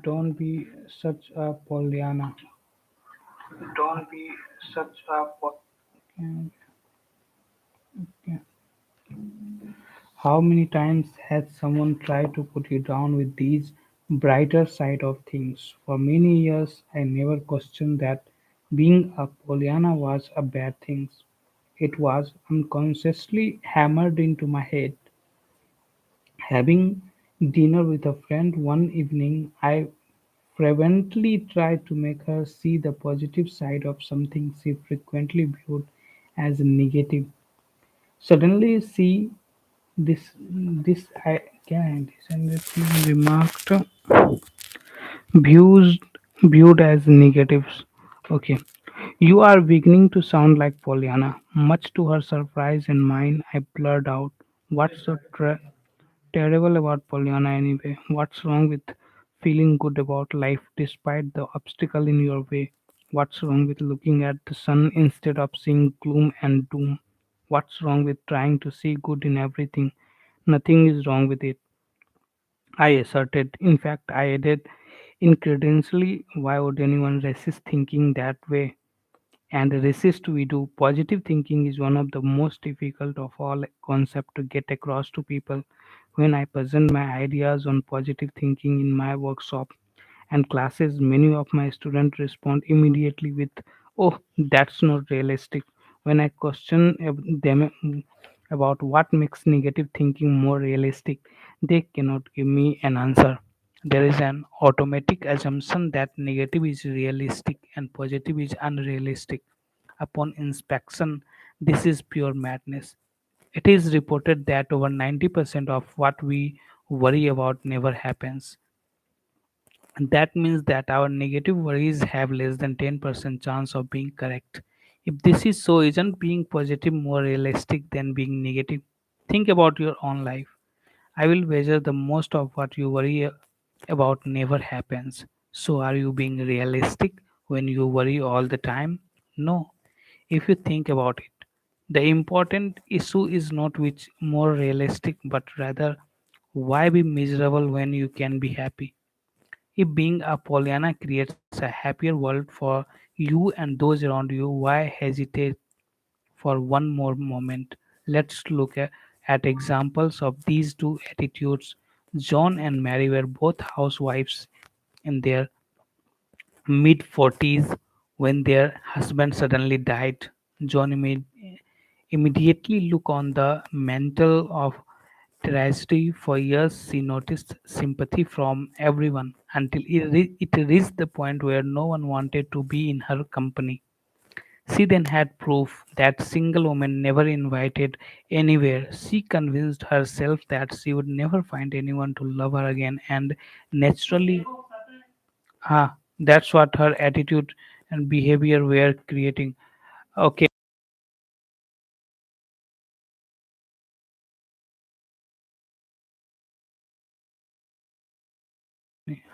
Don't be such a Pollyanna. Don't be such a Okay, okay. How many times has someone tried to put you down with these brighter side of things? For many years, I never questioned that being a Pollyanna was a bad thing. It was unconsciously hammered into my head. Having dinner with a friend one evening, I fervently tried to make her see the positive side of something she frequently viewed as negative. Suddenly, she this I can indecently remarked views viewed as negatives. Okay, you are beginning to sound like Pollyanna. Much to her surprise and mine, I blurted out, "What's so terrible about Pollyanna anyway? What's wrong with feeling good about life despite the obstacle in your way? What's wrong with looking at the sun instead of seeing gloom and doom? What's wrong with trying to see good in everything? Nothing is wrong with it," I asserted. In fact, I added incredulously, "Why would anyone resist thinking that way?" And resist we do. Positive thinking is one of the most difficult of all concepts to get across to people. When I present my ideas on positive thinking in my workshop and classes, many of my students respond immediately with, "Oh, that's not realistic." When I question them about what makes negative thinking more realistic, they cannot give me an answer. There is an automatic assumption that negative is realistic and positive is unrealistic. Upon inspection, this is pure madness. It is reported that over 90% of what we worry about never happens. That means that our negative worries have less than 10% chance of being correct. If this is so, isn't being positive more realistic than being negative? Think about your own life. I will wager the most of what you worry about never happens. So, are you being realistic when you worry all the time? No. If you think about it, the important issue is not which more realistic, but rather why be miserable when you can be happy. If being a Pollyanna creates a happier world for you and those around you, why hesitate for one more moment? Let's look at examples of these two attitudes. John and Mary were both housewives in their mid 40s when their husband suddenly died. John immediately looked on the mantle of tragedy. For years, she noticed sympathy from everyone until it reached the point where no one wanted to be in her company. She then had proof that single woman never invited anywhere. She convinced herself that she would never find anyone to love her again, and naturally, that's what her attitude and behavior were creating. Okay.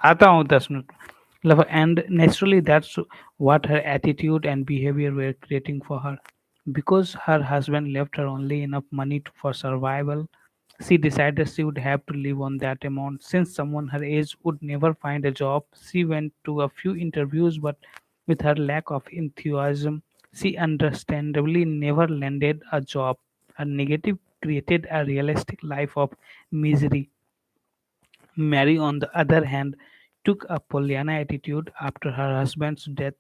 आता हूँ 10 minute and naturally that's what her attitude and behavior were creating for her. Because her husband left her only enough money for survival, she decided she would have to live on that amount. Since someone her age would never find a job, she went to a few interviews, but with her lack of enthusiasm, she understandably never landed a job. Her negative created a realistic life of misery. Mary, on the other hand, took a Pollyanna attitude after her husband's death.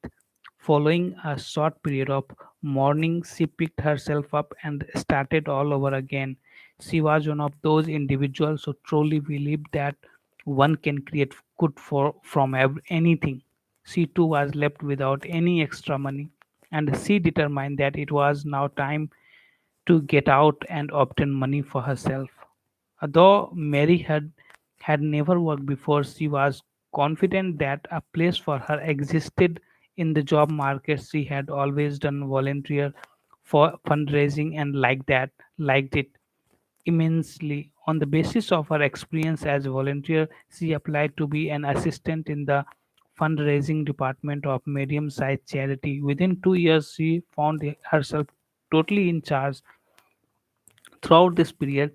Following a short period of mourning, she picked herself up and started all over again. She was one of those individuals who truly believed that one can create good from anything. She too was left without any extra money, and she determined that it was now time to get out and obtain money for herself. Though Mary had never worked before, she was confident that a place for her existed in the job market. She had always done volunteer for fundraising and liked it immensely. On the basis of her experience as a volunteer, she applied to be an assistant in the fundraising department of medium-sized charity. Within 2 years, she found herself totally in charge. Throughout this period,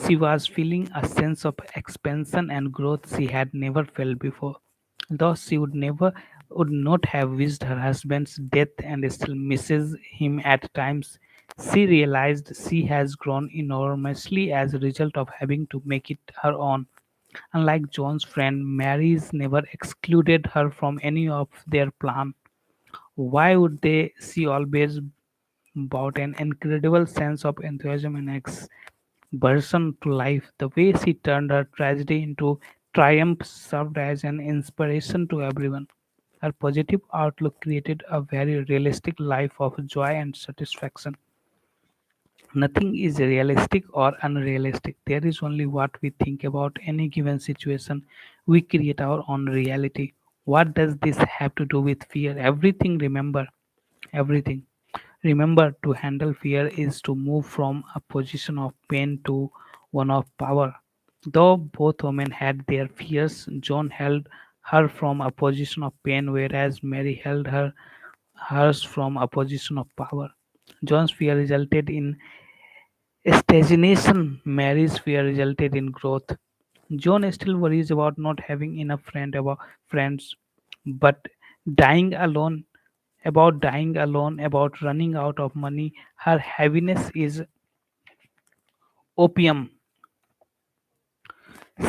she was feeling a sense of expansion and growth she had never felt before. Thus, she would not have wished her husband's death and still misses him at times. She realized she has grown enormously as a result of having to make it her own. Unlike John's friend, Mary's never excluded her from any of their plan. Why would they? She always brought an incredible sense of enthusiasm and exertion to life. The way she turned her tragedy into triumph served as an inspiration to everyone. Her positive outlook created a very realistic life of joy and satisfaction. Nothing is realistic or unrealistic. There is only what we think about any given situation. We create our own reality. What does this have to do with fear? Everything, remember. Everything. Remember, to handle fear is to move from a position of pain to one of power. Though both women had their fears, John held her from a position of pain, whereas Mary held hers from a position of power. John's fear resulted in stagnation. Mary's fear resulted in growth. John still worries about not having enough friends, but dying alone, about running out of money. Her heaviness is opium.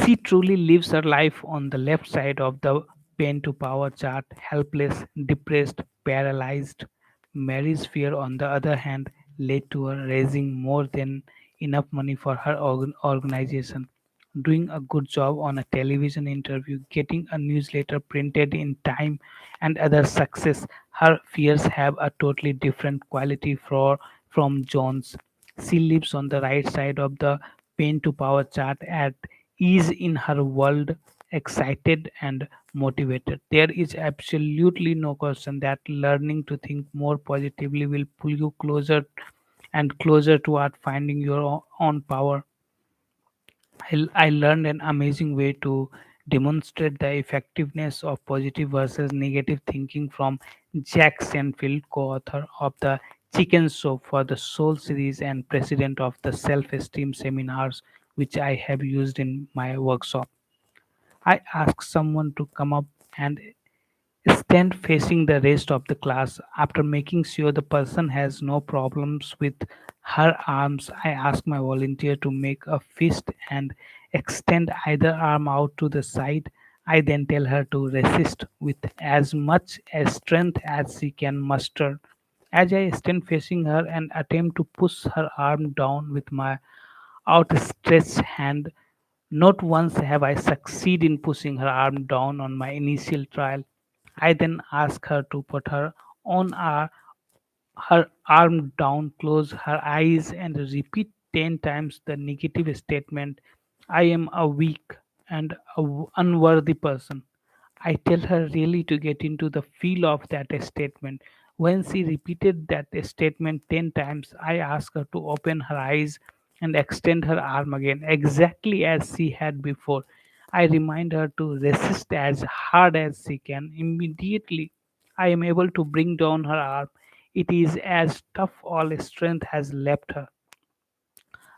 She truly lives her life on the left side of the pain to power chart, helpless, depressed, paralyzed. Mary's fear, on the other hand, led to her raising more than enough money for her organization, doing a good job on a television interview, getting a newsletter printed in time, and other success. Her fears have a totally different quality from John's. She lives on the right side of the pain to power chart at ease in her world, excited and motivated. There is absolutely no question that learning to think more positively will pull you closer and closer toward finding your own power. I learned an amazing way to demonstrate the effectiveness of positive versus negative thinking from Jack Senfield, co-author of the Chicken Soup for the Soul series and president of the self-esteem seminars, which I have used in my workshop. I asked someone to come up and stand facing the rest of the class. After making sure the person has no problems with her arms, I ask my volunteer to make a fist and extend either arm out to the side. I then tell her to resist with as much strength as she can muster. As I stand facing her and attempt to push her arm down with my outstretched hand, not once have I succeeded in pushing her arm down on my initial trial. I then ask her to put her arm down, close her eyes, and repeat 10 times the negative statement: I am a weak and unworthy person. I tell her really to get into the feel of that statement. When she repeated that statement 10 times, I ask her to open her eyes and extend her arm again, exactly as she had before. I remind her to resist as hard as she can. Immediately, I am able to bring down her arm. It is as tough all strength has left her.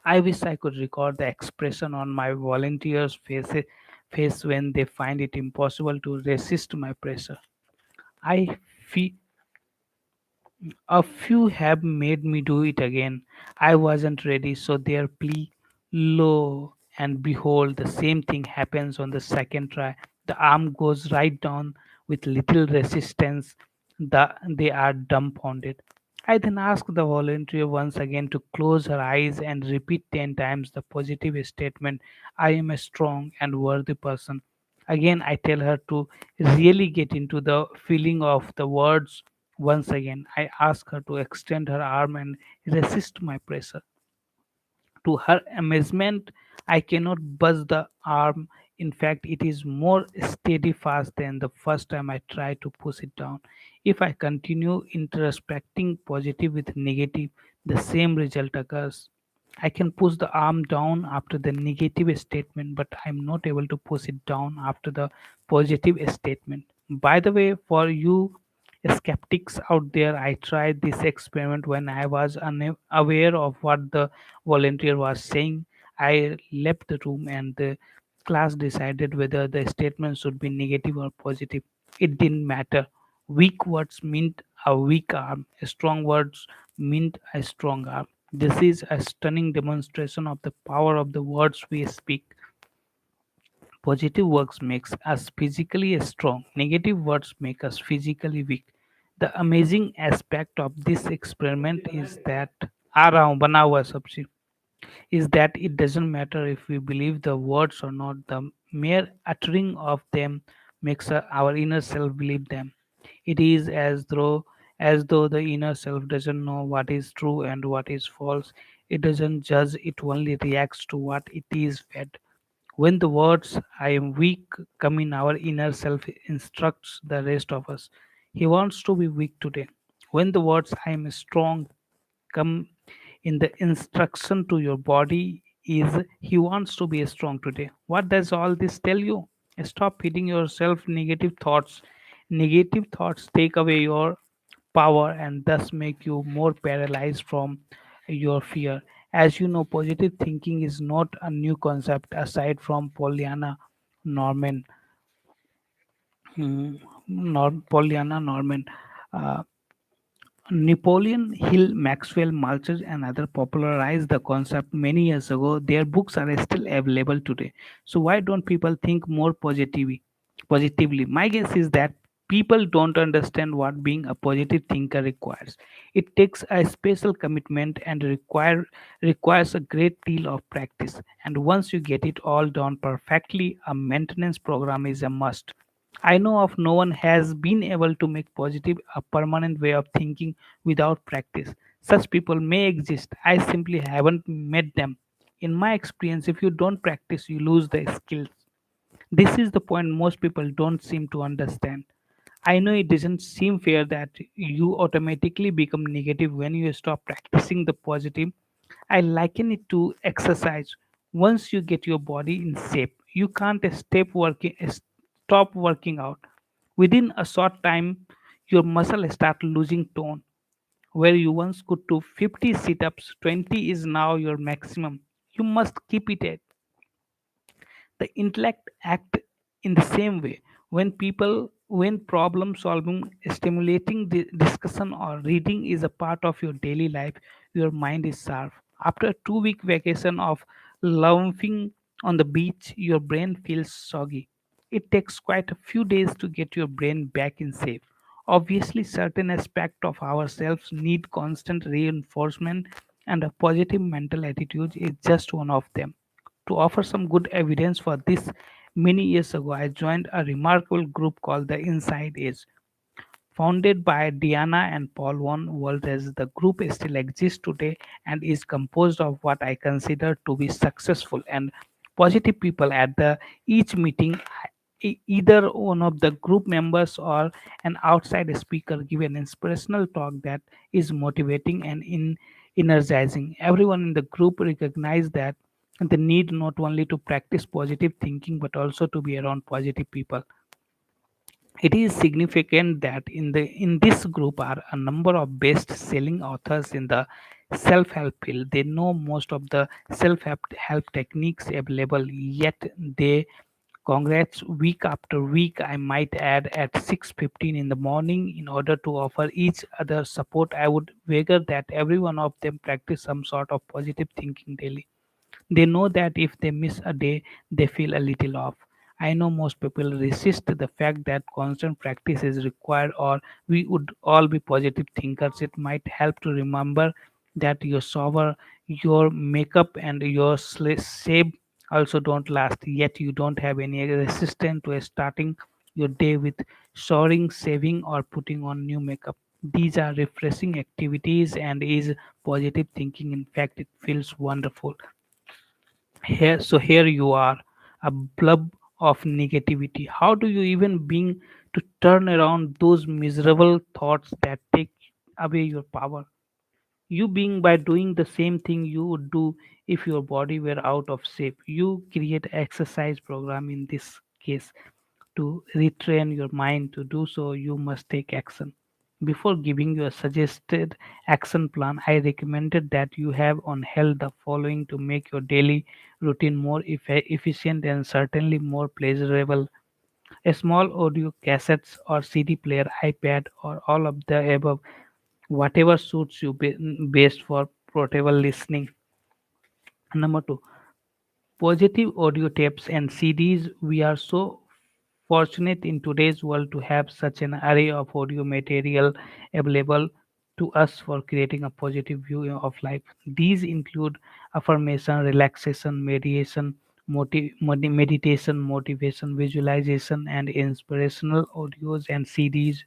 I wish I could record the expression on my volunteers' face when they find it impossible to resist my pressure. I feel a few have made me do it again. I wasn't ready, so their plea, lo and behold, the same thing happens on the second try. The arm goes right down with little resistance. They are dumbfounded. I then ask the volunteer once again to close her eyes and repeat 10 times the positive statement: I am a strong and worthy person. Again, I tell her to really get into the feeling of the words. Once again, I ask her to extend her arm and resist my pressure. To her amazement, I cannot budge the arm. In fact, it is more steadfast than the first time I tried to push it down. If I continue introspecting positive with negative, the same result occurs. I can push the arm down after the negative statement, but I am not able to push it down after the positive statement. By the way, for you skeptics out there, I tried this experiment when I was unaware of what the volunteer was saying. I left the room and class decided whether the statement should be negative or positive. It didn't matter. Weak words meant a weak arm, strong words meant a strong arm. This is a stunning demonstration of the power of the words we speak. Positive words makes us physically strong. Negative words make us physically weak. The amazing aspect of this experiment is that बना हुआ है सबसे is that it doesn't matter if we believe the words or not. The mere uttering of them makes our inner self believe them. It is as though the inner self doesn't know what is true and what is false. It doesn't judge, it only reacts to what it is fed. When the words I am weak come in, our inner self instructs the rest of us. He wants to be weak today. When the words I am strong come in, the instruction to your body is he wants to be strong today. What does all this tell you? Stop feeding yourself negative thoughts. Negative thoughts take away your power and thus make you more paralyzed from your fear. As you know, positive thinking is not a new concept aside from Pollyanna Norman. Pollyanna Norman. Uh, Napoleon Hill, Maxwell Maltz, and others popularized the concept many years ago. Their books are still available today. So why don't people think more positively? Positively, my guess is that people don't understand what being a positive thinker requires. It takes a special commitment and requires a great deal of practice. And once you get it all done perfectly, a maintenance program is a must. I know of no one has been able to make positive a permanent way of thinking without practice. Such people may exist. I simply haven't met them. In my experience, if you don't practice, you lose the skills. This is the point most people don't seem to understand. I know it doesn't seem fair that you automatically become negative when you stop practicing the positive. I liken it to exercise. Once you get your body in shape, you can't stop working out. Within a short time, your muscle start losing tone. Where you once could do 50 sit-ups, 20 is now your maximum. You must keep it at the intellect act in the same way. When problem solving, stimulating discussion or reading is a part of your daily life, your mind is sharp. After a 2 week vacation of laughing on the beach, your brain feels soggy. It takes quite a few days to get your brain back in shape. Obviously, certain aspects of ourselves need constant reinforcement, and a positive mental attitude is just one of them. To offer some good evidence for this, many years ago I joined a remarkable group called the Inside Edge. Founded by Diana and Paul Von Walters, the group still exists today and is composed of what I consider to be successful and positive people. At the each meeting, either one of the group members or an outside speaker give an inspirational talk that is motivating and energizing. Everyone in the group recognize that the need not only to practice positive thinking but also to be around positive people. It is significant that in this group are a number of best-selling authors in the self-help field. They know most of the self-help techniques available, yet they congrats week after week. I might add at 6:15 in the morning in order to offer each other support. I would wager that every one of them practice some sort of positive thinking daily. They know that if they miss a day, they feel a little off. I know most people resist the fact that constant practice is required, or we would all be positive thinkers. It might help to remember that your shower, your makeup, and your shave also don't last, yet you don't have any resistance to starting your day with showering, shaving, or putting on new makeup. These are refreshing activities and is positive thinking. In fact, it feels wonderful. Here you are, a blub of negativity. How do you even begin to turn around those miserable thoughts that take away your power? You being by doing the same thing you would do if your body were out of shape. You create exercise program in this case. To retrain your mind to do so, you must take action. Before giving you a suggested action plan, I recommended that you have on held the following to make your daily routine more efficient and certainly more pleasurable. A small audio cassettes or CD player, iPad, or all of the above, whatever suits you best for portable listening. Number two, positive audio tapes and CDs. We are so fortunate in today's world to have such an array of audio material available to us for creating a positive view of life. These include affirmation, relaxation, meditation, motivation, visualization, and inspirational audios and CDs.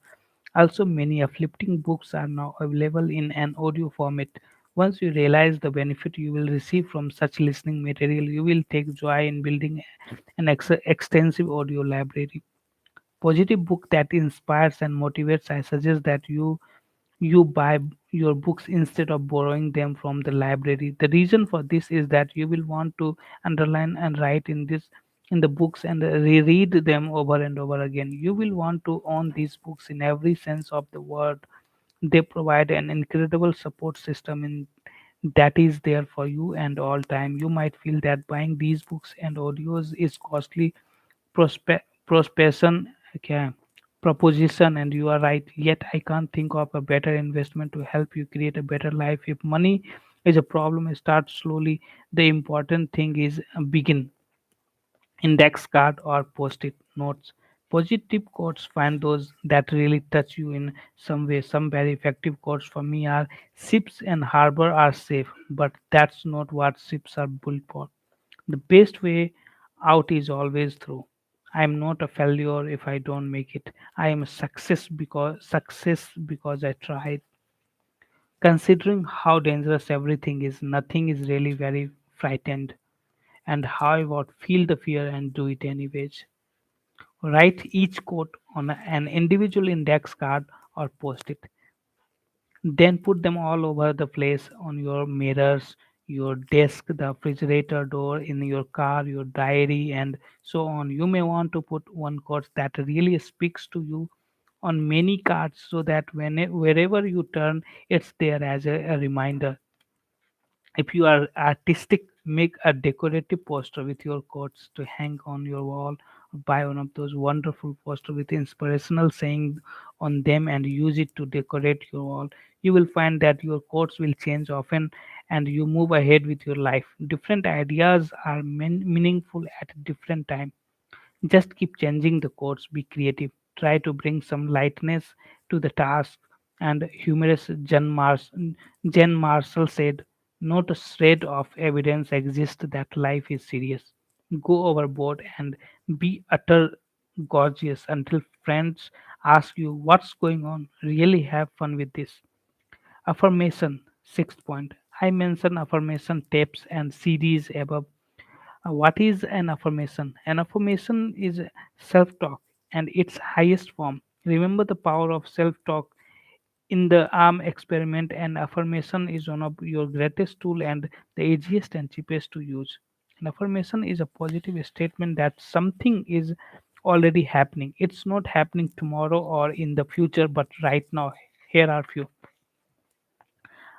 Also, many uplifting books are now available in an audio format. Once you realize the benefit you will receive from such listening material, you will take joy in building an extensive audio library. Positive book that inspires and motivates. I suggest that you buy your books instead of borrowing them from the library. The reason for this is that you will want to underline and write in the books and reread them over and over again. You will want to own these books in every sense of the word. They provide an incredible support system in that is there for you and all time. You might feel that buying these books and audios is costly prospection, okay, proposition, and you are right. Yet I can't think of a better investment to help you create a better life. If money is a problem, start slowly. The important thing is begin. Index card or post-it notes. Positive quotes, find those that really touch you in some way. Some very effective quotes for me are: ships and harbor are safe, but that's not what ships are built for. The best way out is always through. I am not a failure if I don't make it. I am a success because I tried. Considering how dangerous everything is, nothing is really very frightened. And how about feel the fear and do it anyways? Write each quote on an individual index card or post it. Then put them all over the place on your mirrors, your desk, the refrigerator door, in your car, your diary, and so on. You may want to put one quote that really speaks to you on many cards so that wherever you turn, it's there as a reminder. If you are artistic, make a decorative poster with your quotes to hang on your wall. Buy one of those wonderful posters with inspirational saying on them and use it to decorate your wall. You will find that your quotes will change often and you move ahead with your life. Different ideas are meaningful at different times. Just keep changing the course, be creative, try to bring some lightness to the task. And humorous Jen Marshall said, not a shred of evidence exists that life is serious. Go overboard and be utter gorgeous until friends ask you what's going on. Really have fun with this. Affirmation, sixth point. I mentioned affirmation tapes and CDs above. What is an affirmation? An affirmation is self talk and its highest form. Remember the power of self talk in the arm experiment, and affirmation is one of your greatest tool and the easiest and cheapest to use. An affirmation is a positive statement that something is already happening. It's not happening tomorrow or in the future, but right now. Here are few.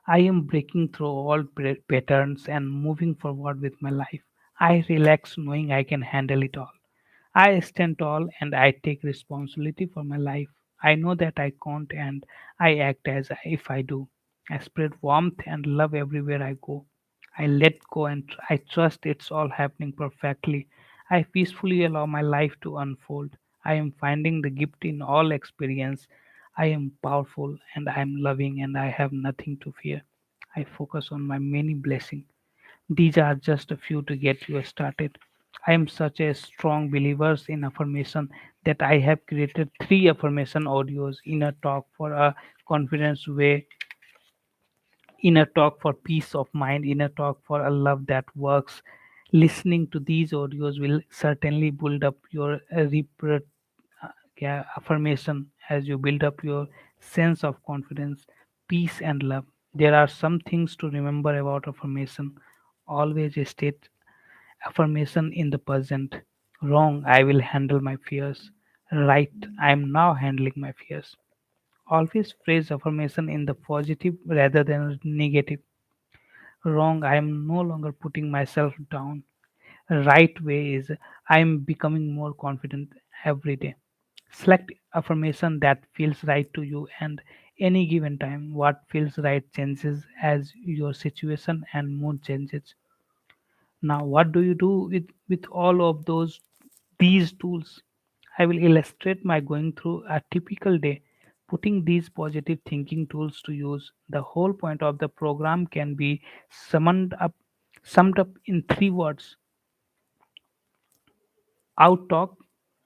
I am breaking through all patterns and moving forward with my life. I relax knowing I can handle it all. I stand tall and I take responsibility for my life. I know that I can't and I act as if I do. I spread warmth and love everywhere I go. I let go and I trust it's all happening perfectly. I peacefully allow my life to unfold. I am finding the gift in all experience. I am powerful and I am loving and I have nothing to fear. I focus on my many blessings. These are just a few to get you started. I am such a strong believer in affirmation that I have created three affirmation audios: inner talk for a confidence way, inner talk for peace of mind, inner talk for a love that works. Listening to these audios will certainly build up your affirmation as you build up your sense of confidence, peace, and love. There are some things to remember about affirmation. Always state affirmation in the present. Wrong, I will handle my fears. Right, I am now handling my fears. Always phrase affirmation in the positive rather than negative. Wrong, I am no longer putting myself down. Right way is I am becoming more confident every day. Select affirmation that feels right to you and any given time. What feels right changes as your situation and mood changes. Now, what do you do with all of these tools? I will illustrate my going through a typical day, putting these positive thinking tools to use. The whole point of the program can be summed up in three words: outtalk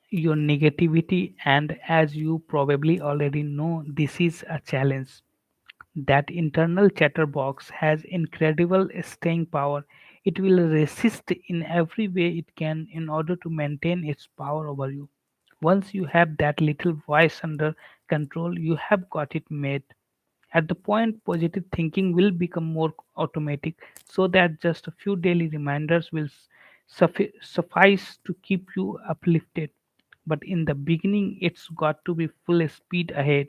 your negativity. And as you probably already know, this is a challenge. That internal chatterbox has incredible staying power. It will resist in every way it can in order to maintain its power over you. Once you have that little voice under control, you have got it made. At the point, positive thinking will become more automatic, so that just a few daily reminders will suffice to keep you uplifted. But in the beginning, it's got to be full speed ahead.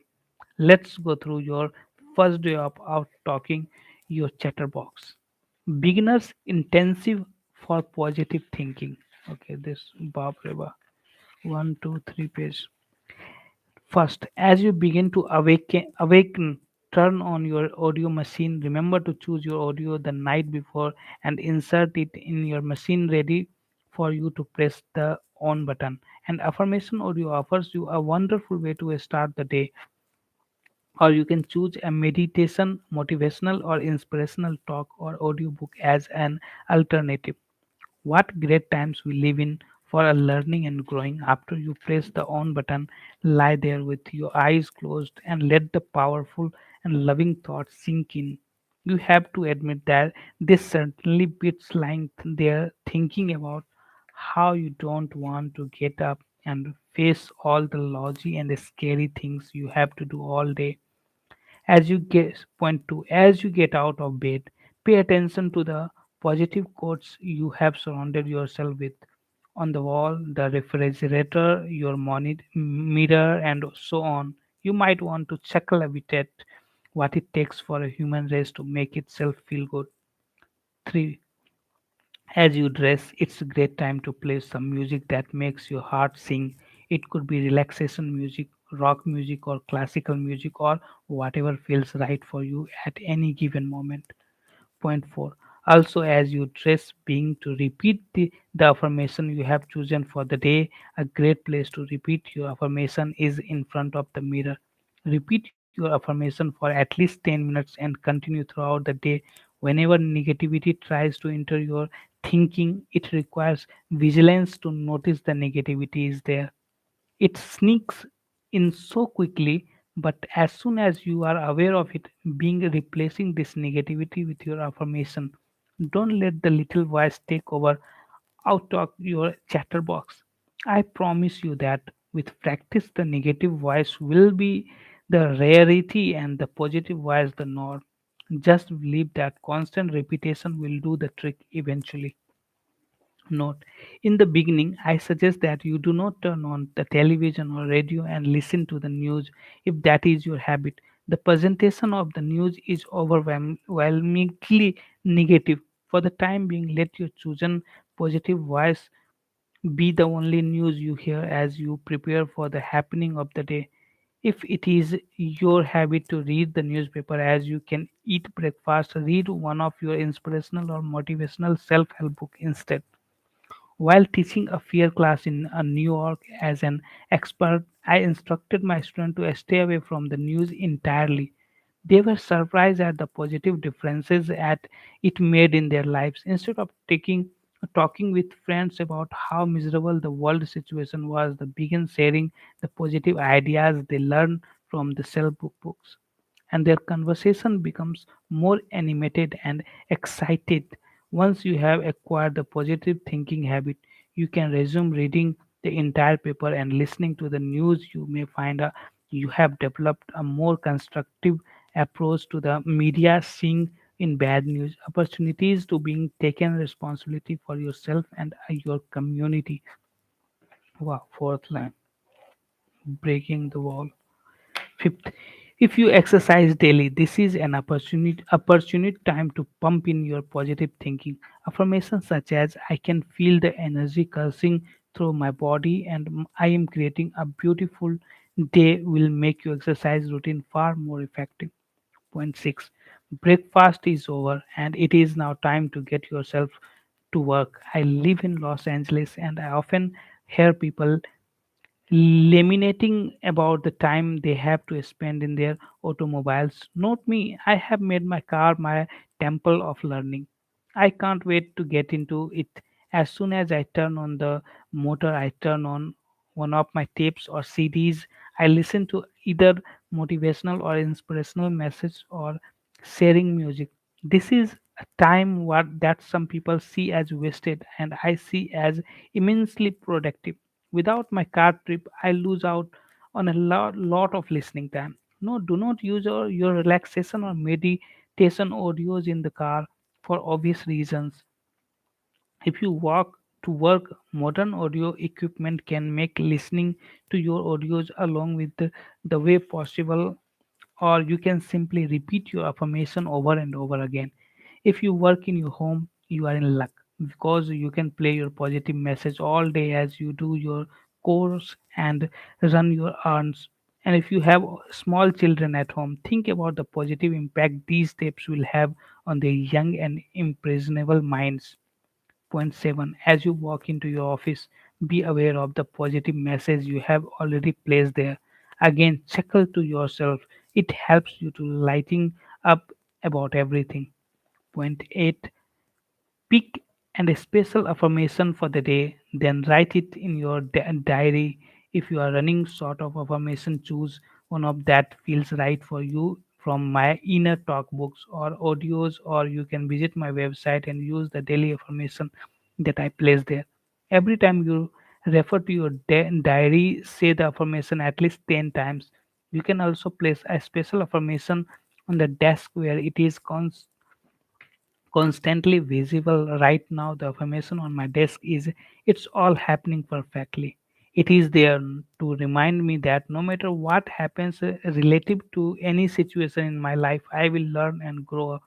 Let's go through your first day of out talking your chatterbox. Beginners intensive for positive thinking. Okay, this Bob Reba. 1, 2, 3 page. First, as you begin to awaken, turn on your audio machine. Remember to choose your audio the night before and insert it in your machine ready for you to press the on button. And affirmation audio offers you a wonderful way to start the day. Or you can choose a meditation, motivational, or inspirational talk or audiobook as an alternative. What great times we live in for a learning and growing. After you press the on button, lie there with your eyes closed and let the powerful and loving thoughts sink in. You have to admit that this certainly beats lying there thinking about how you don't want to get up and face all the logy and the scary things you have to do all day. As you get out of bed, pay attention to the positive quotes you have surrounded yourself with on the wall, the refrigerator, your mirror, and so on. You might want to chuckle a bit at what it takes for a human race to make itself feel good. 3. As you dress, it's a great time to play some music that makes your heart sing. It could be relaxation music, rock music, or classical music, or whatever feels right for you at any given moment. Point 4. Also, as you dress, being to repeat the affirmation you have chosen for the day. A great place to repeat your affirmation is in front of the mirror. Repeat your affirmation for at least 10 minutes and continue throughout the day. Whenever negativity tries to enter your thinking, it requires vigilance to notice the negativity is there. It sneaks in so quickly, but as soon as you are aware of it, being replacing this negativity with your affirmation. Don't let the little voice take over out of your chatterbox. I promise you that with practice, the negative voice will be the rarity and the positive voice the norm. Just believe that constant repetition will do the trick eventually. Note: in the beginning, I suggest that you do not turn on the television or radio and listen to the news if that is your habit. The presentation of the news is overwhelmingly negative. For the time being, let your chosen positive voice be the only news you hear as you prepare for the happening of the day. If it is your habit to read the newspaper as you can eat breakfast, read one of your inspirational or motivational self-help book instead. While teaching a fear class in New York as an expert, I instructed my students to stay away from the news entirely. They were surprised at the positive differences at it made in their lives. Instead of talking with friends about how miserable the world situation was, they began sharing the positive ideas they learned from the self-book books, and their conversation becomes more animated and excited. Once you have acquired the positive thinking habit, you can resume reading the entire paper and listening to the news. You may find you have developed a more constructive approach to the media, seeing in bad news opportunities to being taken responsibility for yourself and your community. Wow, fourth line, breaking the wall. Fifth, If you exercise daily, this is an opportunity time to pump in your positive thinking. Affirmations such as "I can feel the energy coursing through my body" and "I am creating a beautiful day" will make your exercise routine far more effective. Point 6. Breakfast is over and it is now time to get yourself to work. I live in Los Angeles and I often hear people laminating about the time they have to spend in their automobiles. Not me, I have made my car my temple of learning. I can't wait to get into it. As soon as I turn on the motor, I turn on one of my tapes or CDs. I listen to either motivational or inspirational message or sharing music. This is a time what that some people see as wasted and I see as immensely productive. Without my car trip, I lose out on a lot of listening time. No, do not use your relaxation or meditation audios in the car for obvious reasons. If you walk to work, modern audio equipment can make listening to your audios along with the way possible, or you can simply repeat your affirmation over and over again. If you work in your home, you are in luck because you can play your positive message all day as you do your course and run your errands. And if you have small children at home, think about the positive impact these steps will have on their young and impressionable minds. Point 7. As you walk into your office, be aware of the positive message you have already placed there. Again, chuckle to yourself. It helps you to lighting up about everything. Point 8. Pick and a special affirmation for the day, then write it in your diary. If you are running short of affirmation, choose one of that feels right for you from my inner talk books or audios, or you can visit my website and use the daily affirmation that I place there. Every time you refer to your diary, say the affirmation at least 10 times. You can also place a special affirmation on the desk where it is constantly visible. Right now the affirmation on my desk is "It's all happening perfectly." It is there to remind me that no matter what happens relative to any situation in my life, I will learn and grow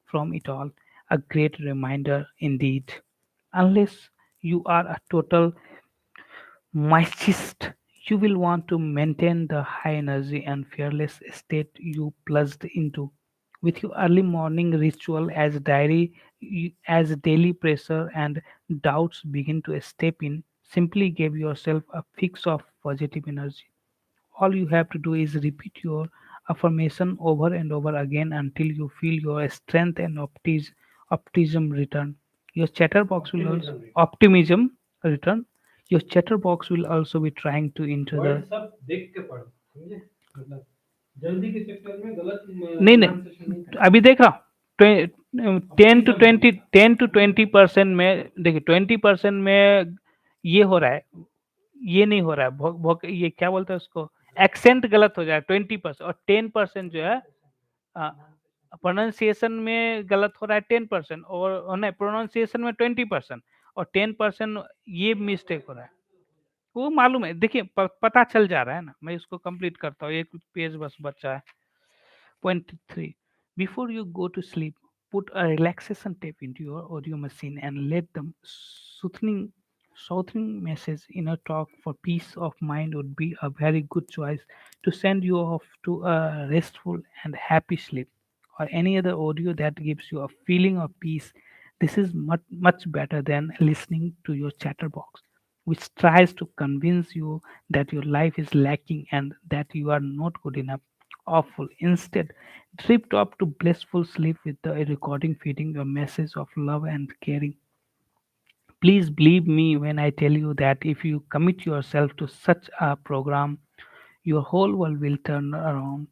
from it all. A great reminder indeed. Unless you are a total Mycist, you will want to maintain the high energy and fearless state you plunged into. With your early morning ritual as as daily pressure and doubts begin to step in, simply give yourself a fix of positive energy. All you have to do is repeat your affirmation over and over again until you feel your strength and optimism return. Your chatterbox will also optimism return. Your chatterbox will also be trying to enter the सब देख के पढ़ समझे मतलब जल्दी के चक्कर में गलत नहीं नहीं अभी देख रहा हूँ 10 to 20% में देखिए 20% में ये हो रहा है ये नहीं हो रहा है ये क्या बोलते हैं उसको एक्सेंट गलत हो जाए 20% और 10% जो है प्रोनाउंसिएशन में गलत हो रहा है 10% और नहीं प्रोनाउंसिएशन में 20% और 10% ये मिस्टेक हो रहा है वो मालूम है देखिए पता चल जा रहा है ना मैं इसको कंप्लीट करता हूँ एक पेज बस बचा है Point 3. Before you go to sleep, put a relaxation tape into your audio machine and let the soothing message in a talk for peace of mind would be a very good choice to send you off to a restful and happy sleep, or any other audio that gives you a feeling of peace. This is much better than listening to your chatterbox, which tries to convince you that your life is lacking and that you are not good enough. Awful. Instead, drift off to blissful sleep with the recording feeding a message of love and caring. Please believe me when I tell you that if you commit yourself to such a program, your whole world will turn around.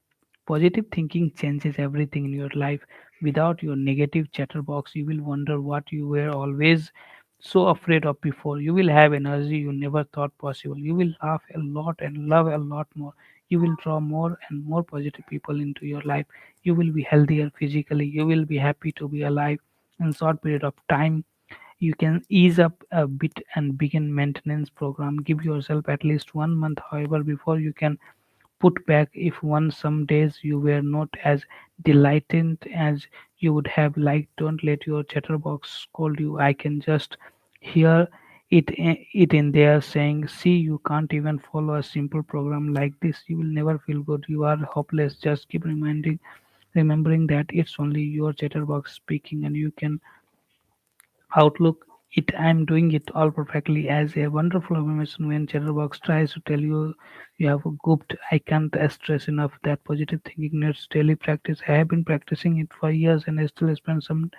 Positive thinking changes everything in your life. Without your negative chatterbox, you will wonder what you were always so afraid of before. You will have energy you never thought possible. You will laugh a lot and love a lot more. You will draw more and more positive people into your life. You will be healthier physically. You will be happy to be alive in short period of time. You can ease up a bit and begin maintenance program. Give yourself at least 1 month, however, before you can put back if one some days you were not as delighted as you would have liked. Don't let your chatterbox scold you. I can just hear it in there saying, see, you can't even follow a simple program like this. You will never feel good. You are hopeless. Just keep remembering that it's only your chatterbox speaking, and you can outlook it. I'm doing it all perfectly as a wonderful affirmation. When chatterbox tries to tell you you have a gooped, I can't stress enough that positive thinking needs daily practice. I have been practicing it for years, and I still spend some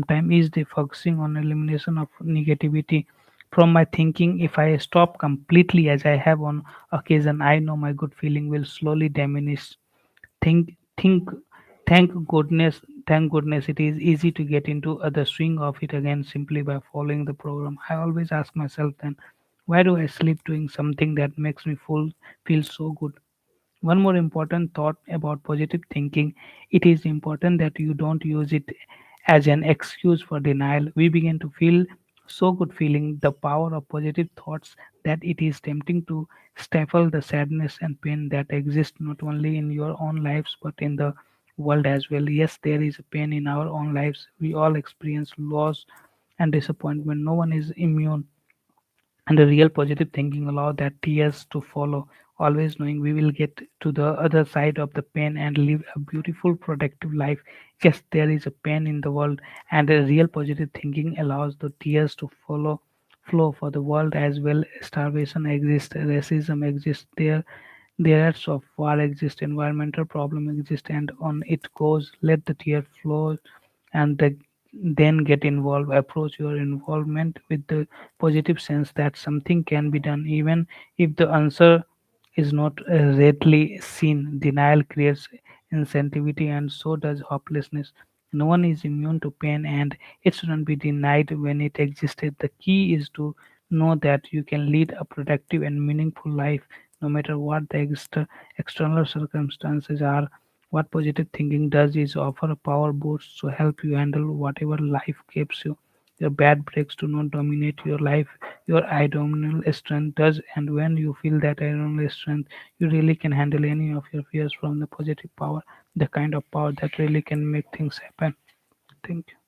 time each day focusing on elimination of negativity from my thinking. If I stop completely, as I have on occasion, I know my good feeling will slowly diminish. Think think thank goodness thank goodness it is easy to get into the swing of it again simply by following the program. I always ask myself then, why do I sleep doing something that makes me feel so good? One more important thought about positive thinking: it is important that you don't use it as an excuse for denial. We begin to feel so good feeling the power of positive thoughts that it is tempting to stifle the sadness and pain that exist not only in your own lives but in the world as well. Yes, there is pain in our own lives. We all experience loss and disappointment. No one is immune, and a real positive thinking allow that tears to follow, always knowing we will get to the other side of the pain and live a beautiful productive life. Yes, there is a pain in the world, and a real positive thinking allows the tears to follow flow for the world as well. Starvation exists, racism exists, threats of war exist, environmental problem exist, and on it goes. Let the tear flow, and then get involved. Approach your involvement with the positive sense that something can be done, even if the answer is not readily seen. Denial creates insensitivity, and so does hopelessness. No one is immune to pain, and it shouldn't be denied when it existed. The key is to know that you can lead a productive and meaningful life no matter what the external circumstances are. What positive thinking does is offer a power boost to help you handle whatever life gives you. Your bad breaks do not dominate your life. Your abdominal strength does, and when you feel that abdominal strength, you really can handle any of your fears from the positive power, the kind of power that really can make things happen. Thank you.